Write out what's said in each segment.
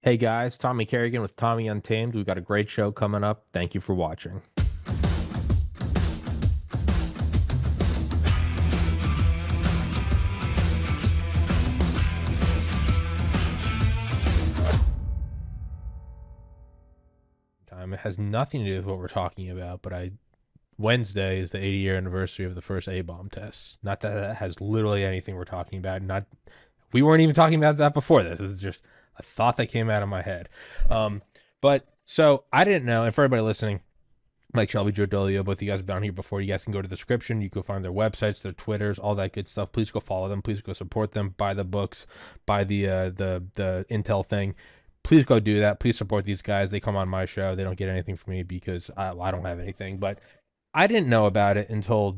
Hey guys, Tommy Kerrigan with Tommy Untamed. We've got a great show coming up. Thank you for watching. It has nothing to do with what we're talking about, but Wednesday is the 80-year anniversary of the first A-bomb tests. Not that that has literally anything we're talking about. Not We weren't even talking about that before this. This is just a thought that came out of my head. But so I didn't know, and for everybody listening, Mike Shelby, Joe Dolio, both of you guys have been on here before. You guys can go to the description. You can find their websites, their Twitters, all that good stuff. Please go follow them. Please go support them. Buy the books. Buy the Intel thing. Please go do that. Please support these guys. They come on my show. They don't get anything from me because I don't have anything. But I didn't know about it until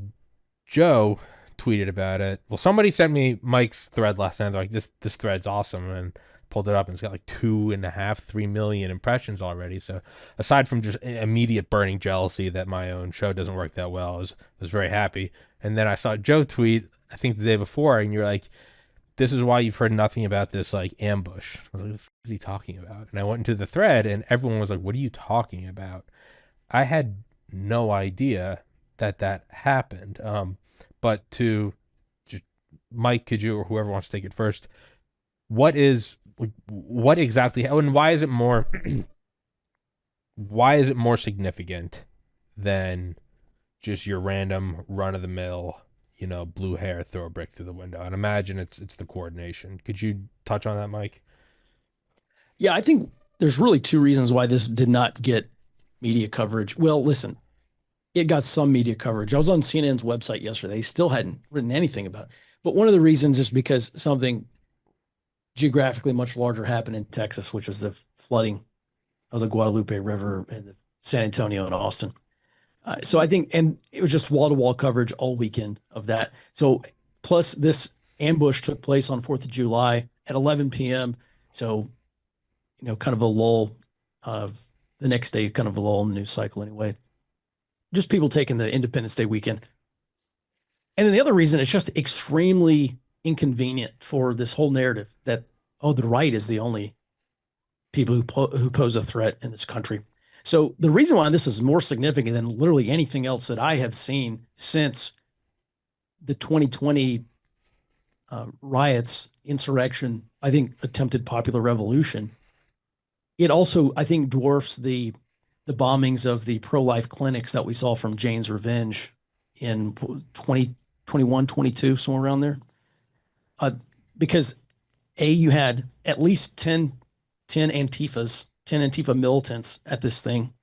Joe tweeted about it. Well, somebody sent me Mike's thread last night. They're like, this thread's awesome, and pulled it up, and it's got like 2.5, 3 million impressions already. So aside from just immediate burning jealousy that my own show doesn't work that well, I was very happy. And then I saw Joe tweet, I think the day before, and you're like, this is why you've heard nothing about this like ambush. I was like, what the f- is he talking about? And I went into the thread, and everyone was like, what are you talking about? I had no idea that that happened. But to just Mike, could you or whoever wants to take it first? What exactly, and why is it more why is it more significant than just your random run of the mill, blue hair, throw a brick through the window? And imagine it's the coordination. Could you touch on that, Mike? Yeah, I think there's really two reasons why this did not get media coverage. Well, listen, it got some media coverage. I was on CNN's website yesterday. They still hadn't written anything about it. But one of the reasons is because something geographically much larger happened in Texas, which was the flooding of the Guadalupe River and San Antonio and Austin. So I think, and it was just wall to wall coverage all weekend of that. So plus this ambush took place on 4th of July at 11 p.m. So, kind of a lull the next day, kind of a lull in the news cycle anyway. Just people taking the Independence Day weekend. And then the other reason, it's just extremely inconvenient for this whole narrative that, oh, the right is the only people who pose a threat in this country. So the reason why this is more significant than literally anything else that I have seen since the 2020 riots, insurrection, I think attempted popular revolution, it also, I think, dwarfs the bombings of the pro-life clinics that we saw from Jane's Revenge in 2021, 22, somewhere around there. Because you had at least 10 Antifas, 10 Antifa militants at this thing,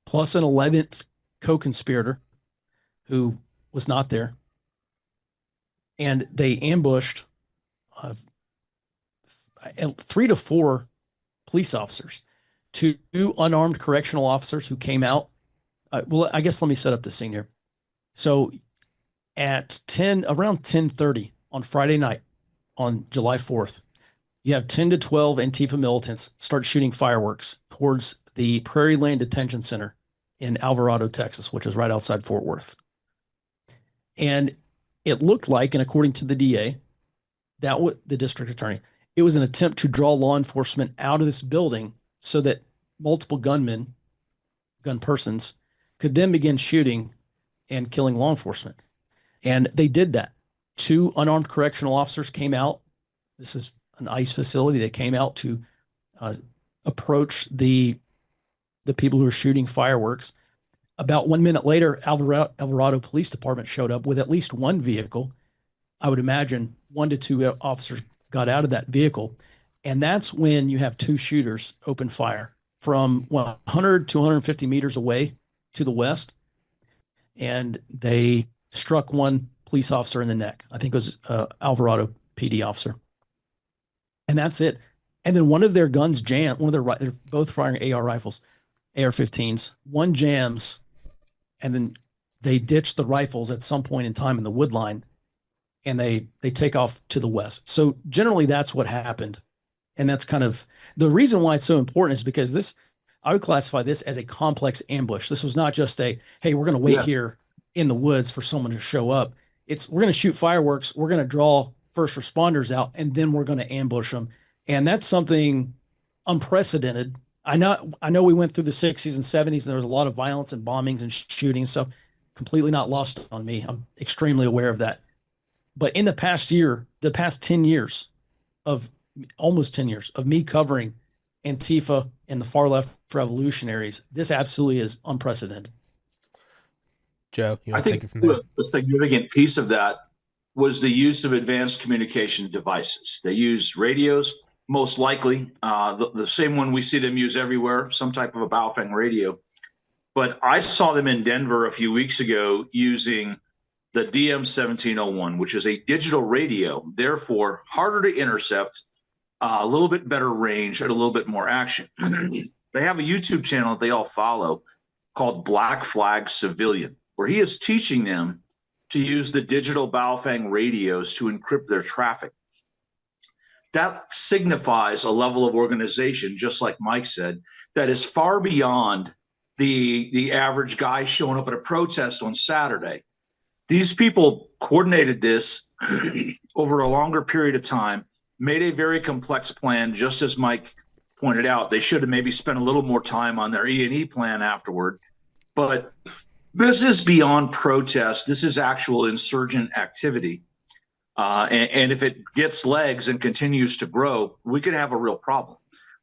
plus an 11th co-conspirator who was not there. And they ambushed 3 to 4 police officers, 2 unarmed correctional officers who came out. Well, I guess let me set up the scene here. So at around 10:30 on Friday night on July 4th, you have 10 to 12 Antifa militants start shooting fireworks towards the Prairie Land Detention Center in Alvarado, Texas, which is right outside Fort Worth. And it looked like, and according to the DA, the district attorney, it was an attempt to draw law enforcement out of this building so that multiple gun persons, could then begin shooting and killing law enforcement. And they did that. 2 unarmed correctional officers came out. This is an ICE facility. They came out to approach the people who were shooting fireworks. About 1 minute later, Alvarado Police Department showed up with at least one vehicle. I would imagine 1 to 2 officers got out of that vehicle. And that's when you have 2 shooters open fire from 100 to 150 meters away to the west. And they struck 1 police officer in the neck. I think it was Alvarado PD officer. And that's it. And then one of their guns jammed. They're both firing AR rifles, AR-15s. One jams, and then they ditch the rifles at some point in time in the wood line, and they take off to the west. So generally, that's what happened. And that's kind of the reason why it's so important, is because I would classify this as a complex ambush. This was not just hey, we're going to wait here in the woods for someone to show up. We're going to shoot fireworks. We're going to draw first responders out, and then we're going to ambush them. And that's something unprecedented. I know we went through the 60s and 70s and there was a lot of violence and bombings and shooting and stuff. Completely not lost on me. I'm extremely aware of that. But in the past year, the past 10 years of almost 10 years of me covering Antifa and the far left revolutionaries, this absolutely is unprecedented. Joe, you I want to think take it from there? a significant piece of that was the use of advanced communication devices. They use radios, most likely, the same one we see them use everywhere, some type of a Baofeng radio. But I saw them in Denver a few weeks ago using the DM 1701, which is a digital radio, therefore harder to intercept, a little bit better range, and a little bit more action. They have a YouTube channel that they all follow called Black Flag Civilian, where he is teaching them to use the digital Baofeng radios to encrypt their traffic. That signifies a level of organization, just like Mike said, that is far beyond the average guy showing up at a protest on Saturday. These people coordinated this over a longer period of time, made a very complex plan, just as Mike pointed out. They should have maybe spent a little more time on their E&E plan afterward. But this is beyond protest. This is actual insurgent activity. And if it gets legs and continues to grow, we could have a real problem.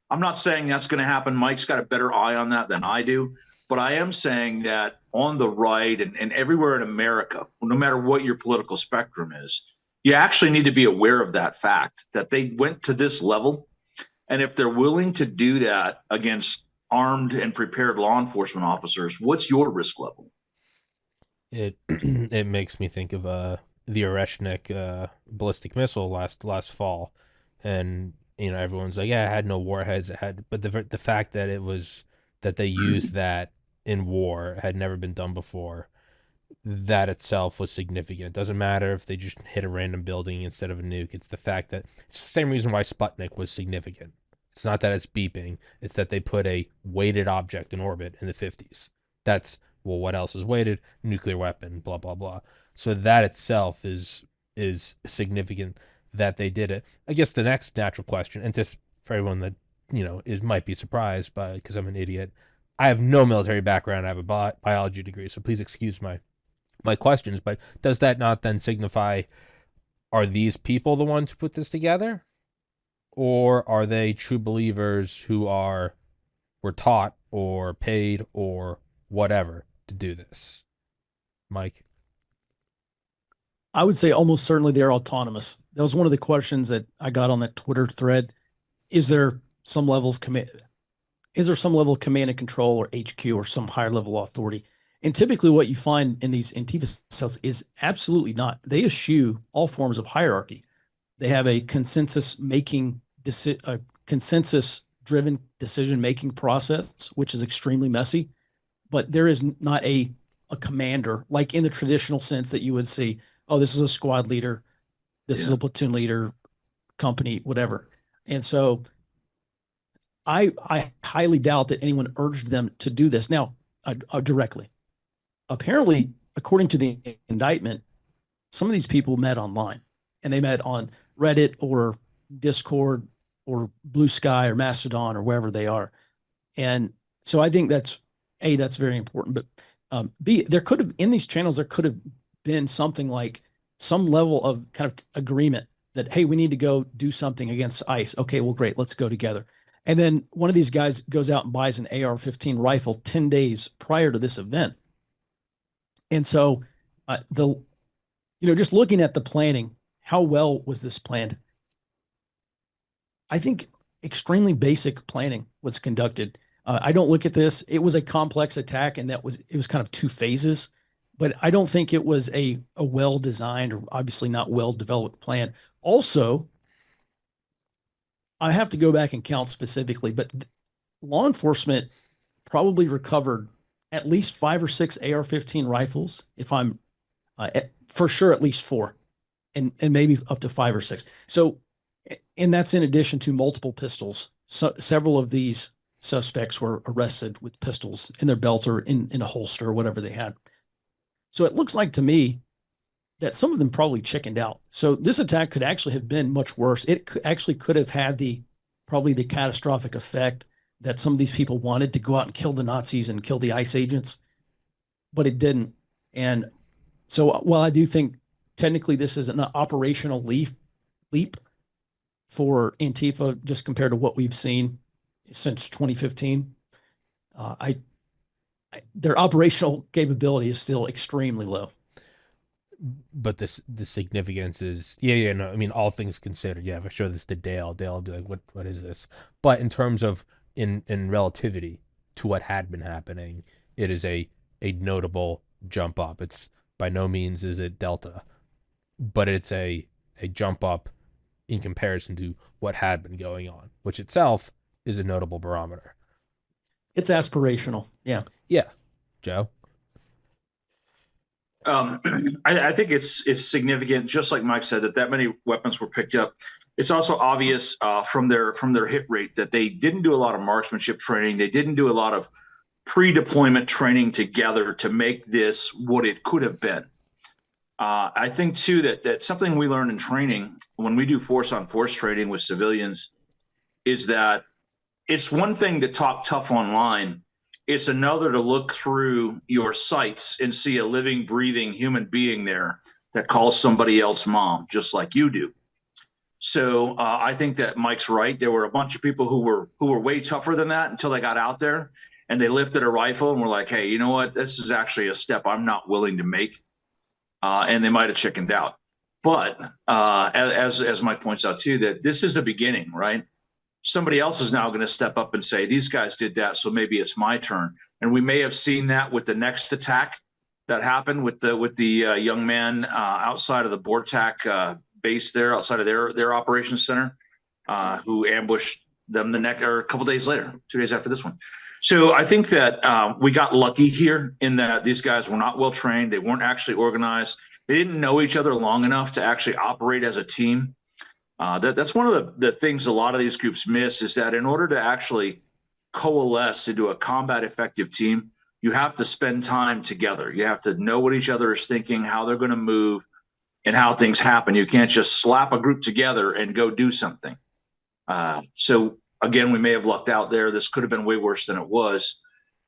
I'm not saying that's going to happen. Mike's got a better eye on that than I do. But I am saying that on the right and everywhere in America, no matter what your political spectrum is, you actually need to be aware of that fact that they went to this level. And if they're willing to do that against armed and prepared law enforcement officers, what's your risk level? It it makes me think of the Oreshnik ballistic missile last fall, and everyone's like, yeah, it had no warheads, it had, but the fact that it was that they used that in war had never been done before. That itself was significant. It doesn't matter if they just hit a random building instead of a nuke. It's the fact that it's the same reason why Sputnik was significant. It's not that it's beeping, it's that they put a weighted object in orbit in the 50s. That's, well, what else is weighted? Nuclear weapon, blah blah blah. So that itself is significant that they did it. I guess the next natural question, and just for everyone that is might be surprised by, because I'm an idiot, I have no military background. I have a biology degree, so please excuse my questions. But does that not then signify, are these people the ones who put this together, or are they true believers who were taught or paid or whatever to do this? Mike? I would say almost certainly they're autonomous. That was one of the questions that I got on that Twitter thread. Is there some level of command? Is there some level of command and control or HQ or some higher level authority? And typically what you find in these Antifa cells is absolutely not. They eschew all forms of hierarchy. They have a consensus driven decision making process, which is extremely messy, but there is not a commander like in the traditional sense that you would see, oh, this is a squad leader, this is Yeah. a platoon leader, company, whatever. And so I highly doubt that anyone urged them to do this. Now, directly. Apparently, according to the indictment, some of these people met online and they met on Reddit or Discord or Blue Sky or Mastodon or wherever they are. And so I think that's very important. But B, there could have, in these channels, there could have been something like some level of kind of agreement that, hey, we need to go do something against ICE. Okay, well, great, let's go together. And then one of these guys goes out and buys an AR-15 rifle 10 days prior to this event. And so just looking at the planning, how well was this planned? I think extremely basic planning was conducted. I don't look at this. It was a complex attack, and it was kind of two phases, but I don't think it was a well designed or obviously not well developed plan. Also, I have to go back and count specifically, but law enforcement probably recovered at least 5 or 6 AR-15 rifles. If I'm for sure, at least 4, and maybe up to 5 or 6. So, and that's in addition to multiple pistols. So several of these suspects were arrested with pistols in their belt or in a holster or whatever they had. So it looks like to me that some of them probably chickened out. So this attack could actually have been much worse. It actually could have had the probably the catastrophic effect that some of these people wanted to go out and kill the Nazis and kill the ICE agents, but it didn't. And so, while I do think technically this is an operational leap for Antifa just compared to what we've seen since 2015, uh, I, their operational capability is still extremely low. But the significance is, yeah, no, I mean, all things considered, yeah, if I show this to Dale will be like, what is this? But in terms of in relativity to what had been happening, it is a notable jump up. It's by no means is it delta, but it's a jump up in comparison to what had been going on, which itself is a notable barometer. It's aspirational. Yeah. Yeah, Joe. Um, I think it's significant, just like Mike said, that many weapons were picked up. It's also obvious from their hit rate that they didn't do a lot of marksmanship training. They didn't do a lot of pre-deployment training together to make this what it could have been. I think too that something we learned in training when we do force on force training with civilians is that it's one thing to talk tough online. It's another to look through your sights and see a living, breathing human being there that calls somebody else mom, just like you do. So I think that Mike's right. There were a bunch of people who were way tougher than that until they got out there and they lifted a rifle and were like, "Hey, you know what? This is actually a step I'm not willing to make," and they might have chickened out. But as Mike points out too, that this is the beginning, right? Somebody else is now going to step up and say, these guys did that, so maybe it's my turn. And we may have seen that with the next attack that happened with the young man outside of the Bortak base there, outside of their operations center, who ambushed them the next or a couple days later, 2 days after this one. So I think that we got lucky here in that these guys were not well trained. They weren't actually organized. They didn't know each other long enough to actually operate as a team. That's one of the things a lot of these groups miss is that in order to actually coalesce into a combat effective team, you have to spend time together. You have to know what each other is thinking, how they're going to move, and how things happen. You can't just slap a group together and go do something. So again, we may have lucked out there. This could have been way worse than it was.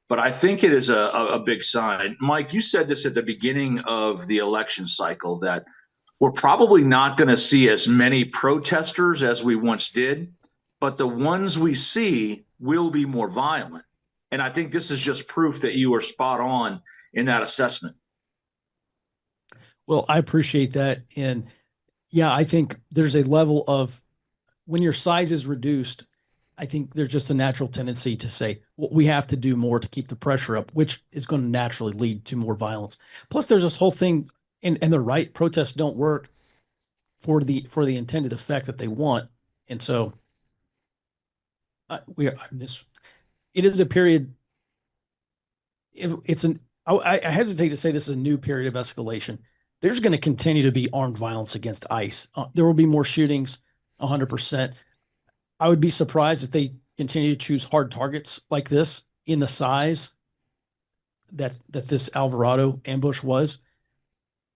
But I think it is a big sign. Mike, you said this at the beginning of the election cycle that we're probably not going to see as many protesters as we once did, but the ones we see will be more violent. And I think this is just proof that you were spot on in that assessment. Well, I appreciate that. And yeah, I think there's a level of when your size is reduced, I think there's just a natural tendency to say, well, we have to do more to keep the pressure up, which is going to naturally lead to more violence. Plus, there's this whole thing, and they're right, protests don't work for the intended effect that they want. And so we are this it is a period. It's an I hesitate to say this is a new period of escalation. There's going to continue to be armed violence against ICE. There will be more shootings, 100%. I would be surprised if they continue to choose hard targets like this in the size that this Alvarado ambush was.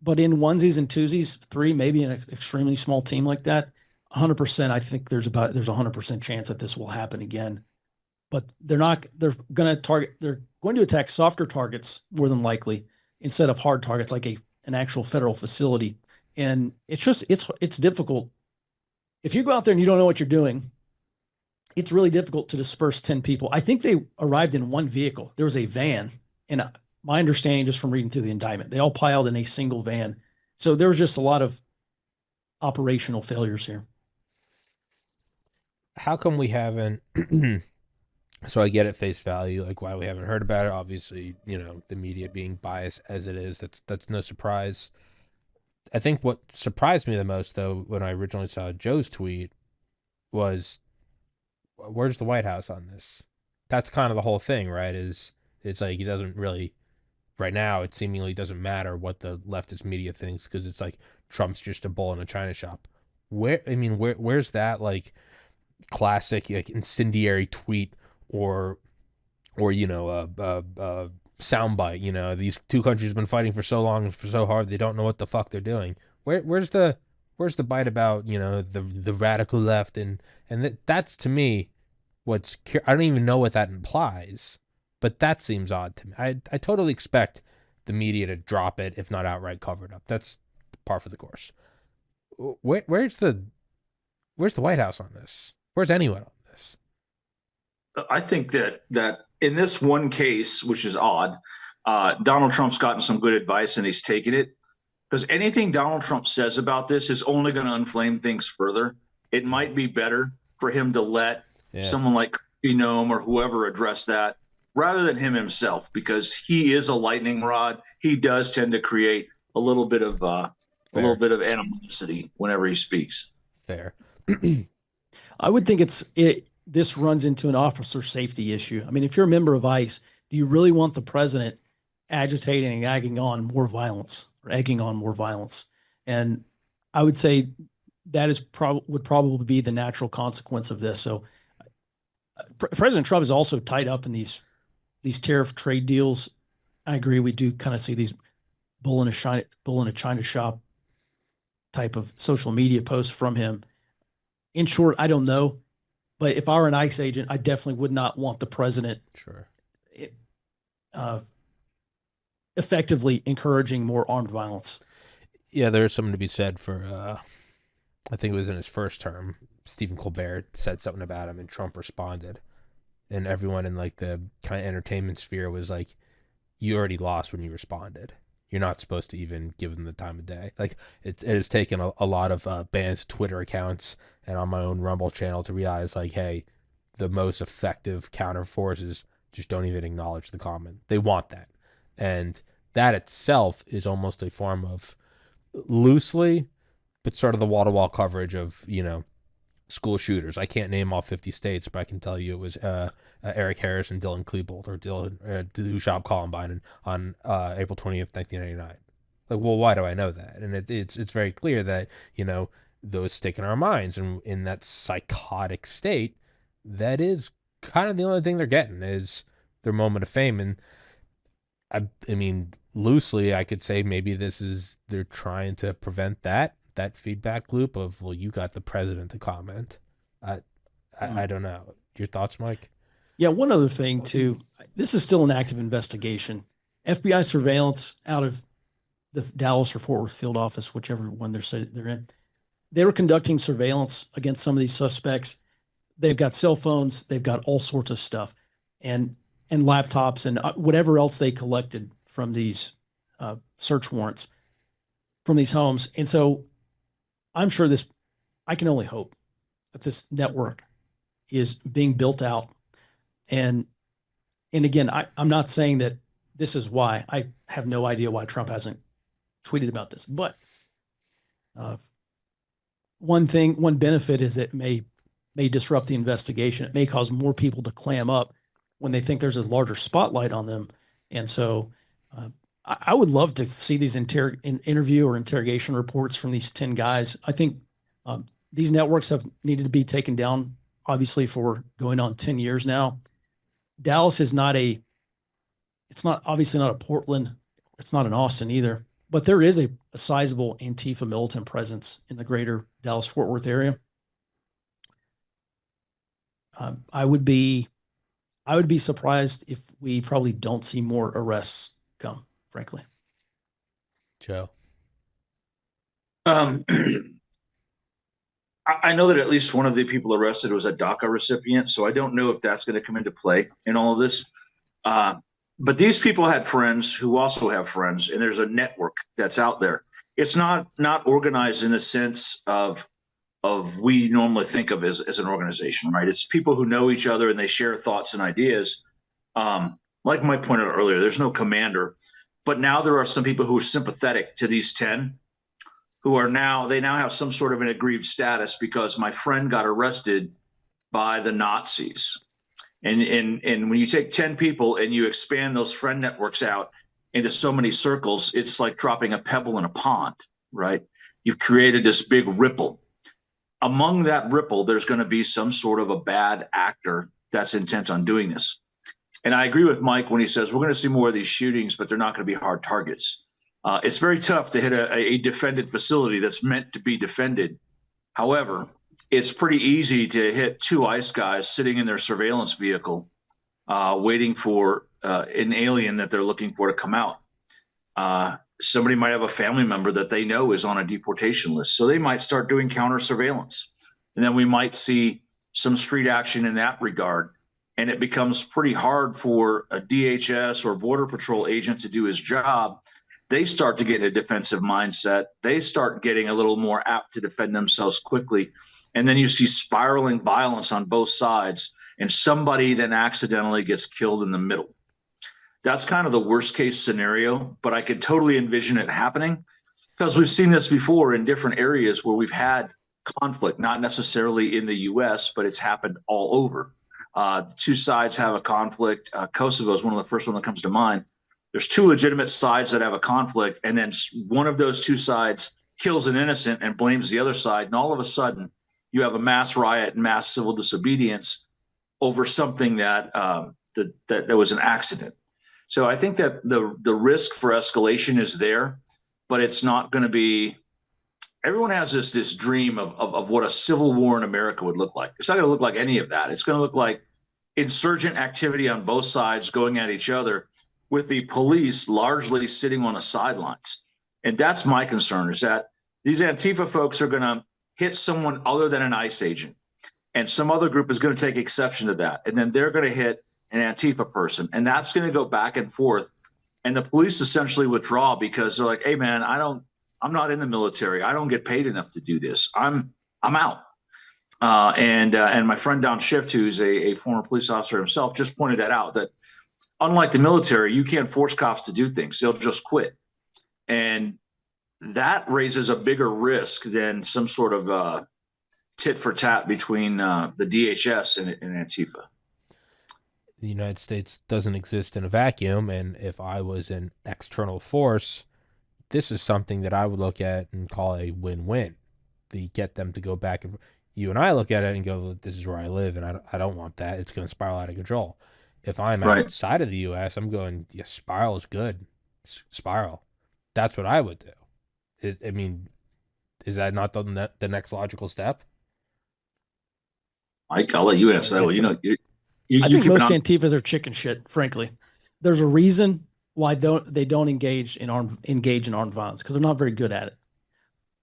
But in onesies and twosies, three, maybe in an extremely small team like that, 100%, I think there's a 100% chance that this will happen again. But they're going to attack softer targets more than likely instead of hard targets like an actual federal facility. And it's difficult. If you go out there and you don't know what you're doing, it's really difficult to disperse 10 people. I think they arrived in one vehicle. There was a van, and my understanding just from reading through the indictment, they all piled in a single van. So there was just a lot of operational failures here. How come we haven't? So I get at face value, like why we haven't heard about it. Obviously, the media being biased as it is, that's no surprise. I think what surprised me the most, though, when I originally saw Joe's tweet, was where's the White House on this? That's kind of the whole thing, right? It's like he doesn't really right now. It seemingly doesn't matter what the leftist media thinks because it's like Trump's just a bull in a china shop. Where's that like classic like incendiary tweet or a soundbite? These two countries have been fighting for so long and for so hard they don't know what the fuck they're doing. Where's the Where's the bite about the radical left and that's to me I don't even know what that implies, but that seems odd to me. I totally expect the media to drop it if not outright cover it up. That's par for the course. Where's the White House on this? Where's anyone on this? I think that in this one case, which is odd, Donald Trump's gotten some good advice and he's taken it, because anything Donald Trump says about this is only going to inflame things further. It might be better for him to let Yeah, someone like Nome or whoever address that rather than him himself, because he is a lightning rod. He does tend to create a little fair, bit of animosity whenever he speaks. fair. I would think this runs into an officer safety issue. I mean, if you're a member of ICE, do you really want the president agitating and egging on more violence or egging on more violence? And I would say that would probably be the natural consequence of this. So President Trump is also tied up in these tariff trade deals. I agree. We do kind of see these bull in a China shop type of social media posts from him. In short, I don't know. But if I were an ICE agent, I definitely would not want the president Sure. uh, effectively encouraging more armed violence. Yeah, there's something to be said for. I think it was in his first term. Stephen Colbert said something about him, and Trump responded, and everyone in like the kind of entertainment sphere was like, "You already lost when you responded. You're not supposed to even give them the time of day." Like it has taken a lot of bands' Twitter accounts and on my own Rumble channel to realize like, hey, the most effective counter forces just don't even acknowledge the comment. They want that, and that itself is almost a form of loosely, but sort of the wall to wall coverage of school shooters. I can't name all 50 states, but I can tell you it was Eric Harris and Dylan Klebold, or Dylan who shot Columbine on April 20th, 1999. Like, well, why do I know that? And it's very clear that those stick in our minds, and in that psychotic state, that is kind of the only thing they're getting is their moment of fame. And I mean, loosely, I could say maybe they're trying to prevent that feedback loop of, well, you got the president to comment. I I don't know. Your thoughts, Mike? Yeah, one other thing too. This is still an active investigation. FBI surveillance out of the Dallas or Fort Worth field office, whichever one they're in. They were conducting surveillance against some of these suspects. They've got cell phones, they've got all sorts of stuff, and laptops and whatever else they collected from these search warrants from these homes. And so I'm sure this. I can only hope that this network is being built out. And again, I'm not saying that this is why. I have no idea why Trump hasn't tweeted about this. But uh, one benefit is that it may disrupt the investigation. It may cause more people to clam up when they think there's a larger spotlight on them. And so I would love to see these interview or interrogation reports from these 10 guys. I think these networks have needed to be taken down, obviously, for going on 10 years now. Dallas is it's not obviously not a Portland. It's not an Austin either, but there is a sizable Antifa militant presence in the greater Dallas-Fort Worth area. I would be surprised if we probably don't see more arrests come, frankly. Joe. Um, I know that at least one of the people arrested was a DACA recipient, so I don't know if that's going to come into play in all of this. But these people had friends who also have friends, and there's a network that's out there. It's not organized in the sense of we normally think of as an organization, right? It's people who know each other and they share thoughts and ideas. Like Mike pointed out earlier, there's no commander, but now there are some people who are sympathetic to these 10 who are now have some sort of an aggrieved status because my friend got arrested by the Nazis. And when you take 10 people and you expand those friend networks out into so many circles, it's like dropping a pebble in a pond, right? You've created this big ripple. Among that ripple, there's going to be some sort of a bad actor that's intent on doing this. And I agree with Mike when he says we're going to see more of these shootings, but they're not going to be hard targets. It's very tough to hit a defended facility that's meant to be defended. However, it's pretty easy to hit two ICE guys sitting in their surveillance vehicle, waiting for an alien that they're looking for to come out. Somebody might have a family member that they know is on a deportation list, so they might start doing counter surveillance, and then we might see some street action in that regard. And it becomes pretty hard for a DHS or Border Patrol agent to do his job. They start to get in a defensive mindset. They start getting a little more apt to defend themselves quickly. And then you see spiraling violence on both sides, and somebody then accidentally gets killed in the middle. That's kind of the worst case scenario, but I could totally envision it happening because we've seen this before in different areas where we've had conflict, not necessarily in the US, but it's happened all over. Two sides have a conflict. Kosovo is one of the first one that comes to mind. There's two legitimate sides that have a conflict, and then one of those two sides kills an innocent and blames the other side, and all of a sudden you have a mass riot and mass civil disobedience over something that was an accident. So I think that the risk for escalation is there, but it's not going to be. Everyone has this dream of what a civil war in America would look like. It's not going to look like any of that. It's going to look like insurgent activity on both sides going at each other, with the police largely sitting on the sidelines. And that's my concern, is that these Antifa folks are going to hit someone other than an ICE agent, and some other group is going to take exception to that, and then they're going to hit an Antifa person, and that's going to go back and forth. And the police essentially withdraw because they're like, "Hey, man, I'm not in the military. I don't get paid enough to do this. I'm out." And my friend Don Shift, who's a former police officer himself, just pointed that out. That unlike the military, you can't force cops to do things; they'll just quit, and that raises a bigger risk than some sort of tit for tat between the DHS and Antifa. The United States doesn't exist in a vacuum, and if I was an external force, this is something that I would look at and call a win-win. The get them to go back, and you and I look at it and go, "This is where I live, and I don't want that. It's going to spiral out of control." If I'm Right. outside of the U.S., I'm going, "Yeah, spiral is good. Spiral." That's what I would do. I mean, is that not the next logical step? Mike, I'll let you answer that. Well, I you think keep it most on. Antifas are chicken shit, frankly. There's a reason why they don't engage in armed violence, because they're not very good at it.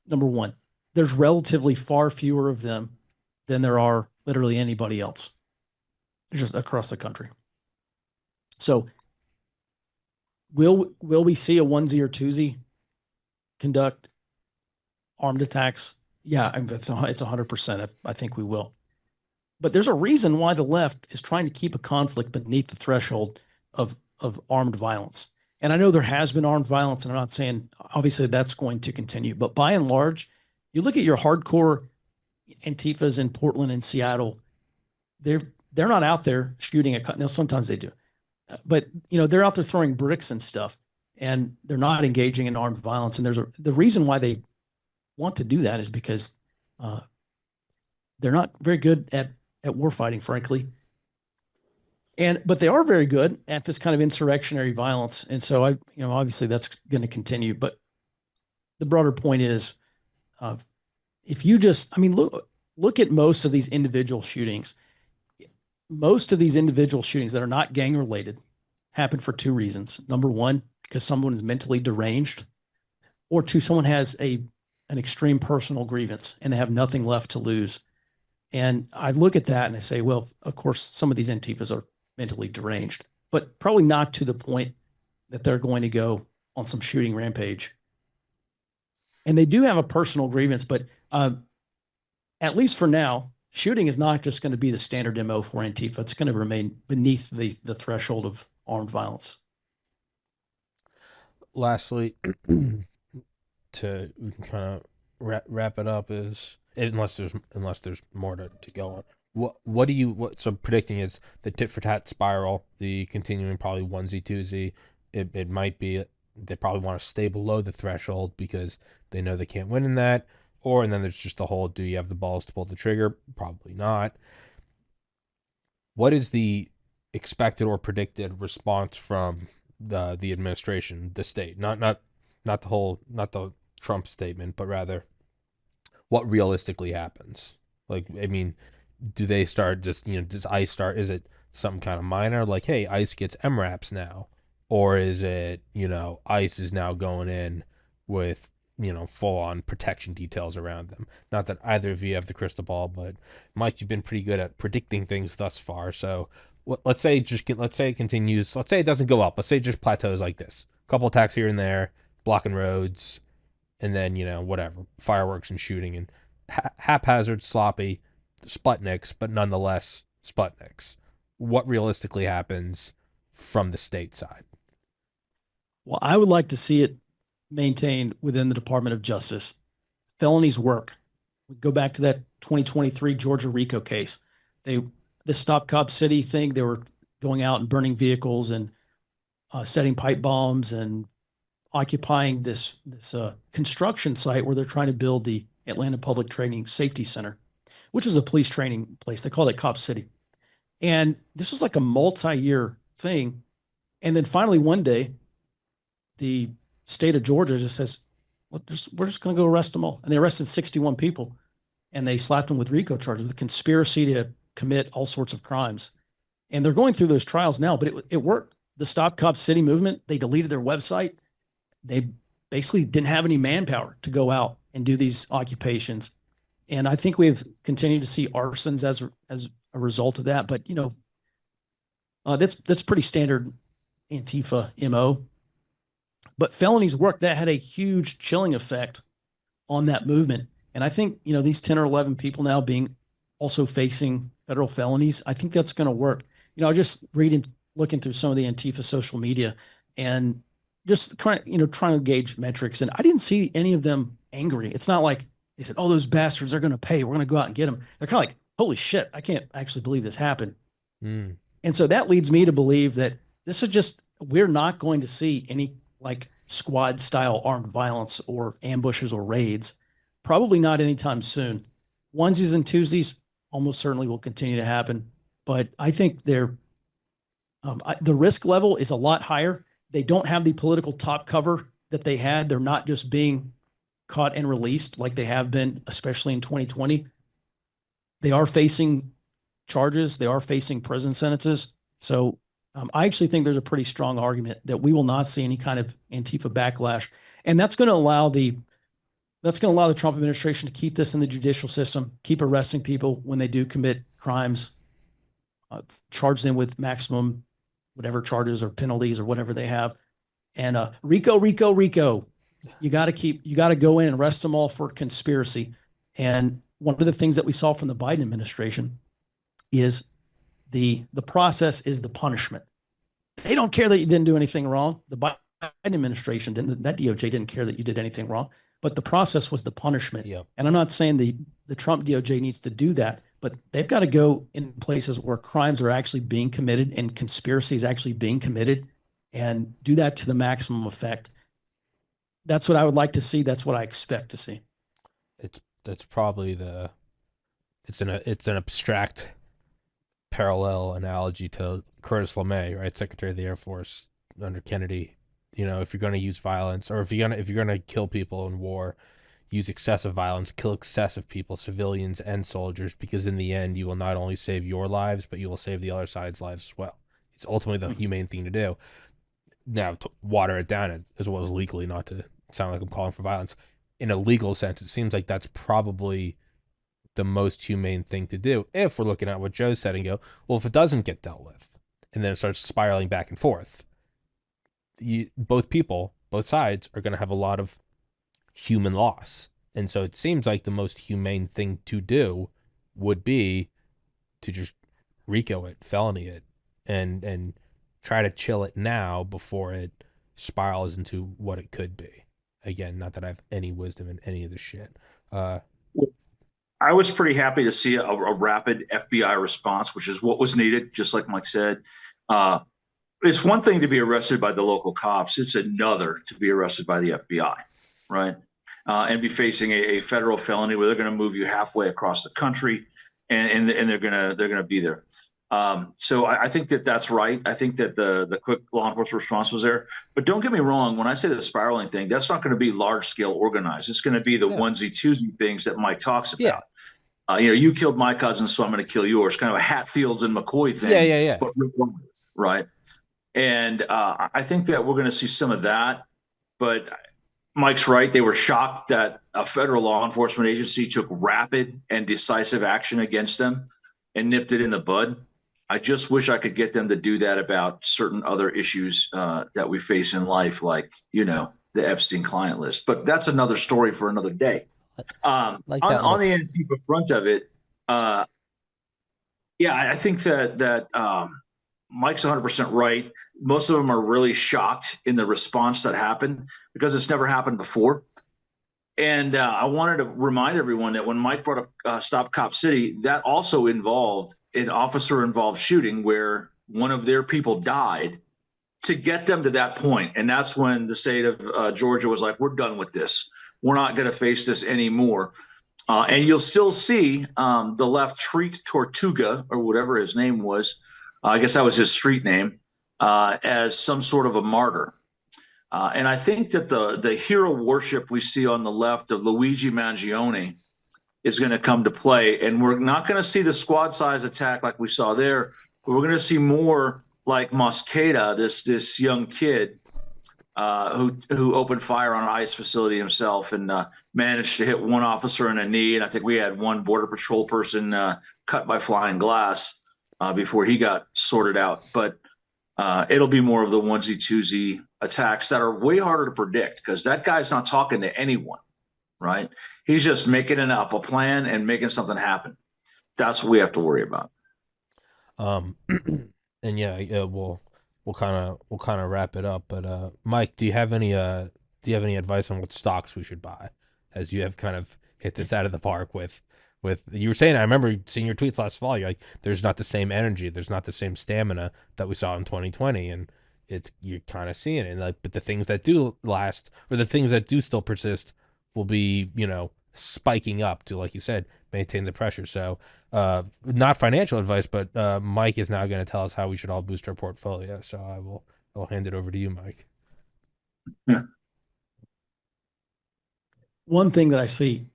Number one, there's relatively far fewer of them than there are literally anybody else, just across the country. So will we see a onesie or twosie conduct armed attacks? Yeah, it's 100%. I think we will. But there's a reason why the left is trying to keep a conflict beneath the threshold of armed violence. And I know there has been armed violence, and I'm not saying obviously that's going to continue, but by and large, you look at your hardcore Antifas in Portland and Seattle, they're not out there shooting at. Now sometimes they do, but they're out there throwing bricks and stuff, and they're not engaging in armed violence. And the reason why they want to do that is because they're not very good at war fighting, frankly. But they are very good at this kind of insurrectionary violence. And so obviously that's going to continue. But the broader point is, if you just, look at most of these individual shootings. Most of these individual shootings that are not gang related happen for two reasons. Number one, because someone is mentally deranged, or two, someone has an extreme personal grievance and they have nothing left to lose. And I look at that and I say, well, of course, some of these Antifas are mentally deranged, but probably not to the point that they're going to go on some shooting rampage. And they do have a personal grievance, but at least for now, shooting is not just going to be the standard MO for Antifa. It's going to remain beneath the threshold of armed violence. Lastly, we can kind of wrap it up, is unless there's more to go on. So predicting is the tit for tat spiral, the continuing probably onesie twosie. It might be they probably want to stay below the threshold because they know they can't win in that. And then there's just the whole, do you have the balls to pull the trigger? Probably not. What is the expected or predicted response from the administration, the state? Not not the Trump statement, but rather what realistically happens. Like, I mean, do they start just, does ICE start, is it some kind of minor, like, hey, ICE gets MRAPs now? Or is it, ICE is now going in with, full on protection details around them? Not that either of you have the crystal ball, but Mike, you've been pretty good at predicting things thus far. So let's say it continues. Let's say it doesn't go up. Let's say it just plateaus like this. A couple attacks here and there, blocking roads, and then whatever, fireworks and shooting and haphazard, sloppy Sputniks, but nonetheless Sputniks. What realistically happens from the state side? Well, I would like to see it maintained within the Department of Justice. Felonies work. We go back to that 2023 Georgia RICO case. The Stop Cop City thing, they were going out and burning vehicles and setting pipe bombs and occupying this construction site where they're trying to build the Atlanta Public Training Safety Center, which is a police training place. They called it Cop City. And this was like a multi-year thing. And then finally one day, the state of Georgia just says, well, we're just going to go arrest them all. And they arrested 61 people and they slapped them with RICO charges, with conspiracy to commit all sorts of crimes. And they're going through those trials now, but it worked. The Stop Cop City movement, they deleted their website. They basically didn't have any manpower to go out and do these occupations. And I think we've continued to see arsons as a result of that. But, that's pretty standard Antifa MO. But felonies work. That had a huge chilling effect on that movement. And I think, these 10 or 11 people now being also facing federal felonies, I think that's going to work. I was just looking through some of the Antifa social media and just trying to gauge metrics. And I didn't see any of them angry. It's not like they said, oh, those bastards are going to pay. We're going to go out and get them. They're kind of like, holy shit, I can't actually believe this happened. Mm. And so that leads me to believe that this is just, we're not going to see any like squad style armed violence or ambushes or raids. Probably not anytime soon. Onesies and twosies almost certainly will continue to happen. But I think the risk level is a lot higher. They don't have the political top cover that they had. They're not just being caught and released like they have been, especially in 2020. They are facing charges. They are facing prison sentences. So I actually think there's a pretty strong argument that we will not see any kind of Antifa backlash. And that's going to allow the Trump administration to keep this in the judicial system, keep arresting people when they do commit crimes, charge them with maximum whatever charges or penalties or whatever they have. And RICO. You got to go in and arrest them all for conspiracy. And one of the things that we saw from the Biden administration is the process is the punishment. They don't care that you didn't do anything wrong. The Biden administration didn't, that DOJ didn't care that you did anything wrong, but the process was the punishment. Yep. And I'm not saying the Trump DOJ needs to do that, but they've got to go in places where crimes are actually being committed and conspiracy is actually being committed and do that to the maximum effect. That's what I would like to see. That's what I expect to see. That's probably it's an abstract parallel analogy to Curtis LeMay, right? Secretary of the Air Force under Kennedy. If you're going to use violence, or if you're going to kill people in war, use excessive violence, kill excessive people, civilians and soldiers, because in the end, you will not only save your lives, but you will save the other side's lives as well. It's ultimately the humane thing to do. Now, to water it down as well as legally, not to sound like I'm calling for violence. In a legal sense, it seems like that's probably the most humane thing to do if we're looking at what Joe said and go, well, if it doesn't get dealt with, and then it starts spiraling back and forth, both sides are going to have a lot of human loss. And so it seems like the most humane thing to do would be to just RICO it, felony it, and try to chill it now before it spirals into what it could be. Again, not that I have any wisdom in any of this shit. I was pretty happy to see a rapid FBI response, which is what was needed, just like Mike said. It's one thing to be arrested by the local cops. It's another to be arrested by the FBI, right? And be facing a federal felony where they're going to move you halfway across the country, and they're going to be there. So I think that that's right. I think that the quick law enforcement response was there. But don't get me wrong. When I say the spiraling thing, that's not going to be large scale organized. It's going to be the Yeah. onesie twosie things that Mike talks Yeah. about. You killed my cousin, so I'm going to kill yours. Kind of a Hatfields and McCoy Yeah. thing, Yeah. Yeah. but relentless, right? And I think that we're going to see some of that. But Mike's right. They were shocked that a federal law enforcement agency took rapid and decisive action against them and nipped it in the bud. I just wish I could get them to do that about certain other issues that we face in life, like, the Epstein client list. But that's another story for another day. Like On, that on little. the Antifa front of it, uh, yeah, I think that Mike's 100% right. Most of them are really shocked in the response that happened because it's never happened before. And I wanted to remind everyone that when Mike brought up Stop Cop City, that also involved an officer involved shooting where one of their people died to get them to that point. And that's when the state of Georgia was like, we're done with this. We're not going to face this anymore. And you'll still see the left treat Tortuga, or whatever his name was. I guess that was his street name, as some sort of a martyr. And I think that the hero worship we see on the left of Luigi Mangione is going to come to play. And we're not going to see the squad size attack like we saw there, but we're going to see more like Mosqueda, this young kid who opened fire on an ICE facility himself and managed to hit one officer in the knee. And I think we had one Border Patrol person cut by flying glass before he got sorted out. But it'll be more of the onesie twosie attacks that are way harder to predict because that guy's not talking to anyone, right? He's just making up a plan and making something happen. That's what we have to worry about. Um, and yeah, we'll kind of wrap it up. But Mike, do you have any advice on what stocks we should buy? As you have kind of hit this out of the park with you were saying. I remember seeing your tweets last fall. You're like, there's not the same energy, there's not the same stamina that we saw in 2020, and you're kind of seeing it. And like, but the things that do last, or the things that do still persist, will be spiking up to, like you said, maintain the pressure. So not financial advice, but Mike is now going to tell us how we should all boost our portfolio. So I'll hand it over to you, Mike. Yeah. One thing that I see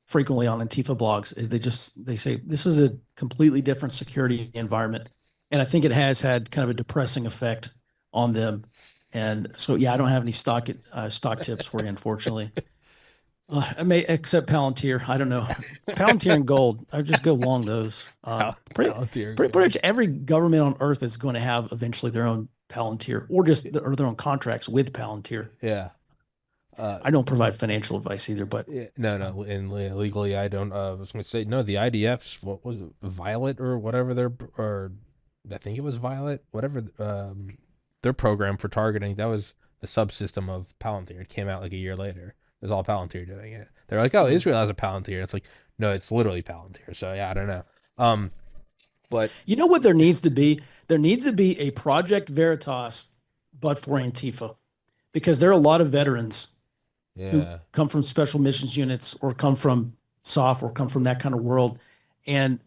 frequently on Antifa blogs is they say this is a completely different security environment, and I think it has had kind of a depressing effect on them. And so, yeah, I don't have any stock tips for you, unfortunately. I may except Palantir. I don't know. Palantir and gold. I just go long those. Pretty much every government on earth is going to have eventually their own Palantir or their own contracts with Palantir. Yeah. I don't provide financial advice either, but no, and legally I don't. I was going to say no. The IDF's, what was it, Violet or whatever or I think it was Violet, whatever their program for targeting. That was the subsystem of Palantir. It came out like a year later. It was all Palantir doing it. They're like, oh, Israel has a Palantir. It's like, no, it's literally Palantir. So yeah, I don't know. But you know what there needs to be? There needs to be a Project Veritas, but for Antifa, because there are a lot of veterans who yeah, come from special missions units or come from SOF or come from that kind of world, and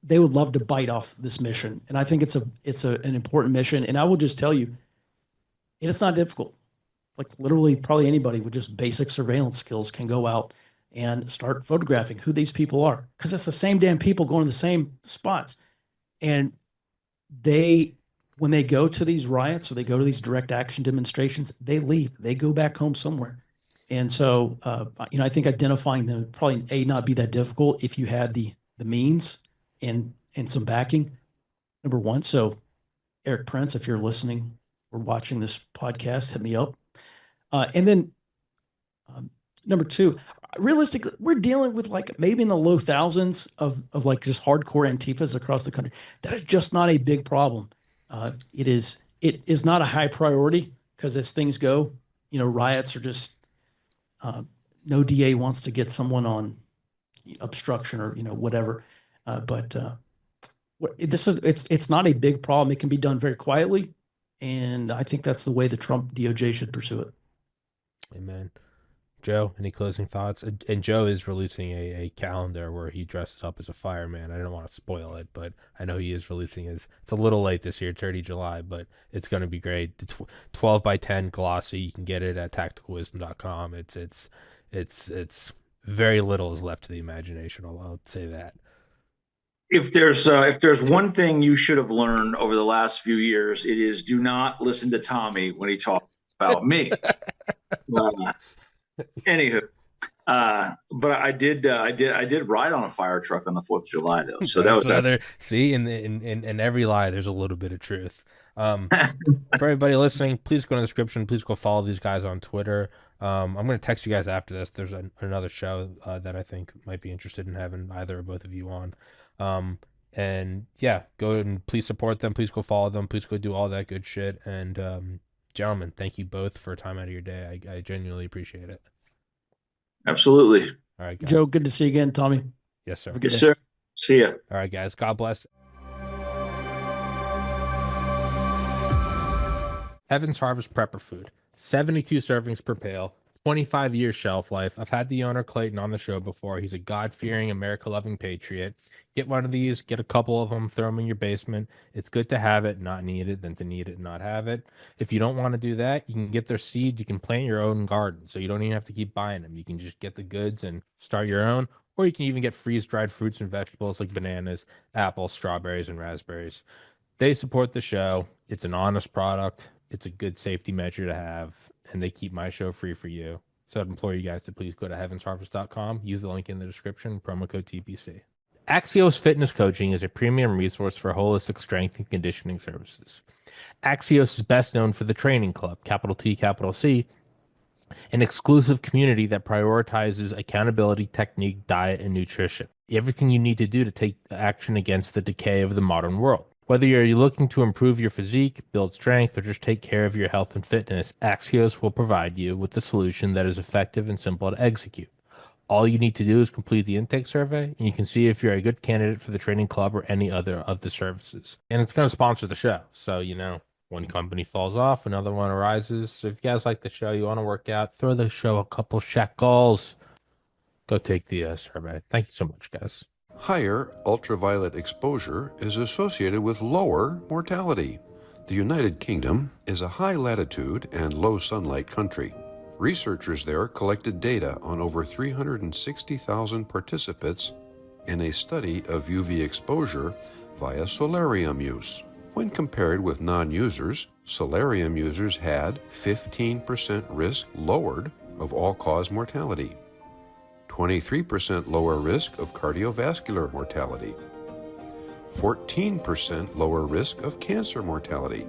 they would love to bite off this mission. And I think it's an important mission. And I will just tell you, it's not difficult. Like literally, probably anybody with just basic surveillance skills can go out and start photographing who these people are, because it's the same damn people going to the same spots. And when they go to these riots or they go to these direct action demonstrations, they leave. They go back home somewhere. And so, I think identifying them would probably not be that difficult if you had the means and some backing. Number one. So, Eric Prince, if you're listening or watching this podcast, hit me up. And then number two, realistically, we're dealing with like maybe in the low thousands of like just hardcore Antifas across the country. That is just not a big problem. It is not a high priority because as things go, riots are just no DA wants to get someone on obstruction or whatever. But it's not a big problem. It can be done very quietly, and I think that's the way the Trump DOJ should pursue it. amen. Joe, any closing thoughts? And Joe is releasing a calendar where he dresses up as a fireman. I don't want to spoil it, but I know he is releasing his. It's a little late this year, it's already July, but it's going to be great. It's 12 by 10 glossy. You can get it at tacticalwisdom.com. It's very little is left to the imagination. I'll say that. If there's one thing you should have learned over the last few years, it is do not listen to Tommy when he talks about me. Anywho, but I did ride on a fire truck on the 4th of July though, so that was other. See, in every lie, there's a little bit of truth. For everybody listening, please go in the description. Please go follow these guys on Twitter. I'm going to text you guys after this. There's another show that I think might be interested in having either or both of you on. And yeah, go and please support them. Please go follow them. Please go do all that good shit. And gentlemen, thank you both for time out of your day. I genuinely appreciate it. Absolutely. All right, guys. Joe, good to see you again. Tommy. Yes, sir. Yes, sir. See ya. All right, guys. God bless. Heaven's Harvest Prepper Food. 72 servings per pail. 25 years shelf life. I've had the owner Clayton on the show before. He's a God-fearing, America-loving patriot. Get one of these, get a couple of them, throw them in your basement. It's good to have it, not need it, than to need it and not have it. If you don't want to do that, you can get their seeds. You can plant your own garden, so you don't even have to keep buying them. You can just get the goods and start your own, or you can even get freeze-dried fruits and vegetables like bananas, apples, strawberries, and raspberries. They support the show. It's an honest product. It's a good safety measure to have, and they keep my show free for you. So I'd implore you guys to please go to heavensharvest.com, use the link in the description, promo code TPC. Axios Fitness Coaching is a premium resource for holistic strength and conditioning services. Axios is best known for the Training Club, capital T, capital C, an exclusive community that prioritizes accountability, technique, diet, and nutrition. Everything you need to do to take action against the decay of the modern world. Whether you're looking to improve your physique, build strength, or just take care of your health and fitness, Axios will provide you with a solution that is effective and simple to execute. All you need to do is complete the intake survey, and you can see if you're a good candidate for the training club or any other of the services. And it's going to sponsor the show. So, one company falls off, another one arises. So if you guys like the show, you want to work out, throw the show a couple shekels. Go take the survey. Thank you so much, guys. Higher ultraviolet exposure is associated with lower mortality. The United Kingdom is a high latitude and low sunlight country. Researchers there collected data on over 360,000 participants in a study of UV exposure via solarium use. When compared with non-users, solarium users had 15% risk lowered of all-cause mortality, 23% lower risk of cardiovascular mortality, 14% lower risk of cancer mortality,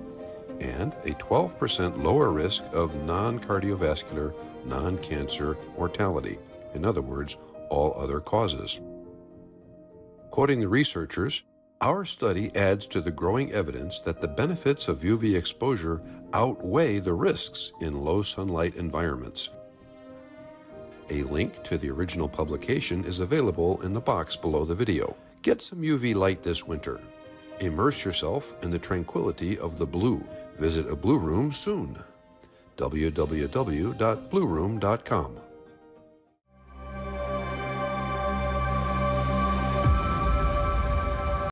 and a 12% lower risk of non-cardiovascular, non-cancer mortality. In other words, all other causes. Quoting the researchers, our study adds to the growing evidence that the benefits of UV exposure outweigh the risks in low sunlight environments. A link to the original publication is available in the box below the video. Get some UV light this winter. Immerse yourself in the tranquility of the blue. Visit a Blue Room soon. www.blueroom.com